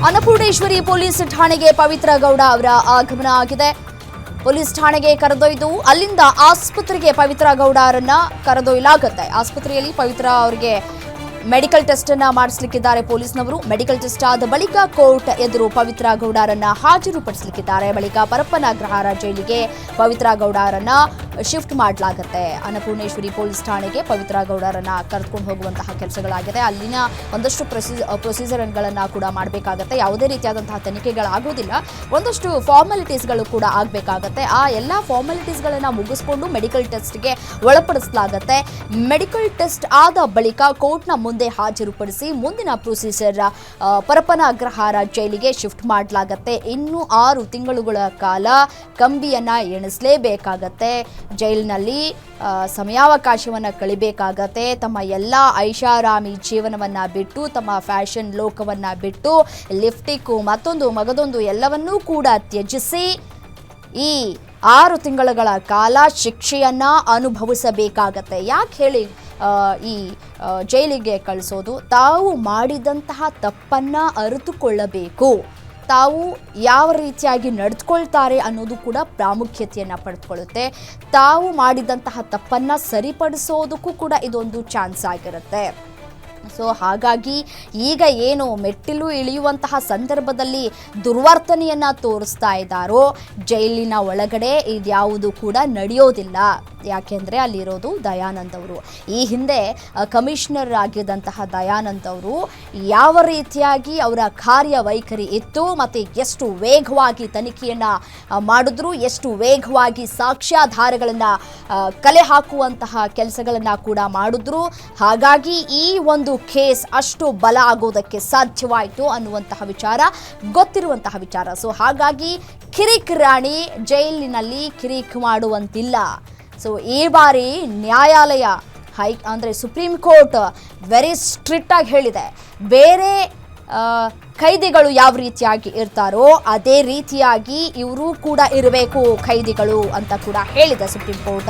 Annapoorneshwari police ಠಾಣೆಗೆ ಪವಿತ್ರ ಗೌಡ ಅವರ ಆಗಮನ ಆಗಿದೆ. ಪೊಲೀಸ್ ಠಾಣೆಗೆ ಕರೆದೊಯ್ದು ಅಲ್ಲಿಂದ ಆಸ್ಪತ್ರೆಗೆ ಪವಿತ್ರ ಗೌಡ ಅವರನ್ನ ಕರೆದೊಯ್ಯಲಾಗುತ್ತೆ. ಆಸ್ಪತ್ರೆಯಲ್ಲಿ ಪವಿತ್ರ ಅವರಿಗೆ ಮೆಡಿಕಲ್ ಟೆಸ್ಟ್ ಅನ್ನ ಮಾಡಿಸಲಿಕ್ಕಿದ್ದಾರೆ ಪೊಲೀಸ್ನವರು. ಮೆಡಿಕಲ್ ಟೆಸ್ಟ್ ಆದ ಬಳಿಕ ಕೋರ್ಟ್ ಎದುರು ಪವಿತ್ರ ಗೌಡ ಅವರನ್ನ ಹಾಜರುಪಡಿಸಲಿಕ್ಕಿದ್ದಾರೆ. ಬಳಿಕ ಪರಪ್ಪನ ಅಗ್ರಹಾರ ಜೈಲಿಗೆ ಪವಿತ್ರ ಗೌಡ ಅವರನ್ನ ಶಿಫ್ಟ್ ಮಾಡಲಾಗುತ್ತೆ. ಅನ್ನಪೂರ್ಣೇಶ್ವರಿ ಪೊಲೀಸ್ ಠಾಣೆಗೆ ಪವಿತ್ರ ಗೌಡ ಅವರನ್ನ ಕರೆದುಕೊಂಡು ಹೋಗುವಂತಹ ಕೆಲಸಗಳಾಗಿದೆ. ಅಲ್ಲಿನ ಒಂದಷ್ಟು ಪ್ರೊಸೀಜರ್ಗಳನ್ನ ಕೂಡ ಮಾಡಬೇಕಾಗತ್ತೆ. ಯಾವುದೇ ರೀತಿಯಾದಂತಹ ತನಿಖೆಗಳಾಗೋದಿಲ್ಲ. ಒಂದಷ್ಟು ಫಾರ್ಮಾಲಿಟೀಸ್ಗಳು ಕೂಡ ಆಗಬೇಕಾಗತ್ತೆ. ಆ ಎಲ್ಲ ಫಾರ್ಮಾಲಿಟೀಸ್ಗಳನ್ನ ಮುಗಿಸ್ಕೊಂಡು ಮೆಡಿಕಲ್ ಟೆಸ್ಟ್ಗೆ ಒಳಪಡಿಸಲಾಗುತ್ತೆ. ಮೆಡಿಕಲ್ ಟೆಸ್ಟ್ ಆದ ಬಳಿಕ ಕೋರ್ಟ್ನ ಮುಂದೆ ಹಾಜರುಪಡಿಸಿ ಮುಂದಿನ ಪ್ರೊಸೀಜರ್ ಪರಪ್ಪನ ಅಗ್ರಹಾರ ಜೈಲಿಗೆ ಶಿಫ್ಟ್ ಮಾಡಲಾಗುತ್ತೆ. ಇನ್ನು 6 ತಿಂಗಳುಗಳ ಕಾಲ ಕಂಬಿಯನ್ನ ಎಣಿಸಲೇಬೇಕಾಗತ್ತೆ. ಜೈಲಿನಲ್ಲಿ ಸಮಯಾವಕಾಶವನ್ನು ಕಳಿಬೇಕಾಗತ್ತೆ. ತಮ್ಮ ಎಲ್ಲ ಐಷಾರಾಮಿ ಜೀವನವನ್ನು ಬಿಟ್ಟು, ತಮ್ಮ ಫ್ಯಾಷನ್ ಲೋಕವನ್ನು ಬಿಟ್ಟು, ಲಿಫ್ಟಿಕ್ಕು ಮತ್ತೊಂದು ಮಗದೊಂದು ಎಲ್ಲವನ್ನೂ ಕೂಡ ತ್ಯಜಿಸಿ ಈ 6 ತಿಂಗಳ ಕಾಲ ಶಿಕ್ಷೆಯನ್ನ ಅನುಭವಿಸಬೇಕಾಗತ್ತೆ. ಯಾಕೆ ಹೇಳಿ ಈ ಜೈಲಿಗೆ ಕಳಿಸೋದು? ತಾವು ಮಾಡಿದಂತಹ ತಪ್ಪನ್ನ ಅರಿತುಕೊಳ್ಳಬೇಕು. ತಾವು ಯಾವ ರೀತಿಯಾಗಿ ನಡೆದುಕೊಳ್ತಾರೆ ಅನ್ನೋದು ಕೂಡ ಪ್ರಾಮುಖ್ಯತೆಯನ್ನು ಪಡೆದುಕೊಳ್ಳುತ್ತೆ. ತಾವು ಮಾಡಿದಂತಹ ತಪ್ಪನ್ನು ಸರಿಪಡಿಸೋದಕ್ಕೂ ಕೂಡ ಇದೊಂದು ಚಾನ್ಸ್ ಆಗಿರುತ್ತೆ. ಸೊ ಹಾಗಾಗಿ ಈಗ ಏನು ಮೆಟ್ಟಿಲು ಇಳಿಯುವಂತಹ ಸಂದರ್ಭದಲ್ಲಿ ದುರ್ವರ್ತನೆಯನ್ನು ತೋರಿಸ್ತಾ ಇದ್ದಾರೋ, ಜೈಲಿನ ಒಳಗಡೆ ಇದ್ಯಾವುದು ಕೂಡ ನಡೆಯೋದಿಲ್ಲ. ಯಾಕೆಂದರೆ ಅಲ್ಲಿರೋದು ದಯಾನಂದ್ ಅವರು. ಈ ಹಿಂದೆ ಕಮಿಷನರ್ ಆಗಿದ್ದಂತಹ ದಯಾನಂದ್ ಅವರು ಯಾವ ರೀತಿಯಾಗಿ ಅವರ ಕಾರ್ಯವೈಖರಿ ಇತ್ತು ಮತ್ತು ಎಷ್ಟು ವೇಗವಾಗಿ ತನಿಖೆಯನ್ನು ಮಾಡಿದ್ರು, ಎಷ್ಟು ವೇಗವಾಗಿ ಸಾಕ್ಷ್ಯಾಧಾರಗಳನ್ನು ಕಲೆ ಹಾಕುವಂತಹ ಕೆಲಸಗಳನ್ನು ಕೂಡ ಮಾಡಿದ್ರು. ಹಾಗಾಗಿ ಈ ಒಂದು ಕೇಸ್ ಅಷ್ಟು ಬಲ ಆಗೋದಕ್ಕೆ ಸಾಧ್ಯವಾಯಿತು ಅನ್ನುವಂತಹ ವಿಚಾರ ಗೊತ್ತಿರುವಂತಹ ವಿಚಾರ. ಸೊ ಹಾಗಾಗಿ ಕಿರಿಕ್ ರಾಣಿ ಜೈಲಿನಲ್ಲಿ ಕಿರಿಕ್ ಮಾಡುವಂತಿಲ್ಲ. ಸೊ ಈ ಬಾರಿ ನ್ಯಾಯಾಲಯ ಅಂದರೆ ಸುಪ್ರೀಂ ಕೋರ್ಟ್ ವೆರಿ ಸ್ಟ್ರಿಕ್ಟ್ ಆಗಿ ಹೇಳಿದೆ. ಬೇರೆ ಖೈದಿಗಳು ಯಾವ ರೀತಿಯಾಗಿ ಇರ್ತಾರೋ ಅದೇ ರೀತಿಯಾಗಿ ಇವರು ಕೂಡ ಇರಬೇಕು ಖೈದಿಗಳು ಅಂತ ಕೂಡ ಹೇಳಿದೆ ಸುಪ್ರೀಂ ಕೋರ್ಟ್.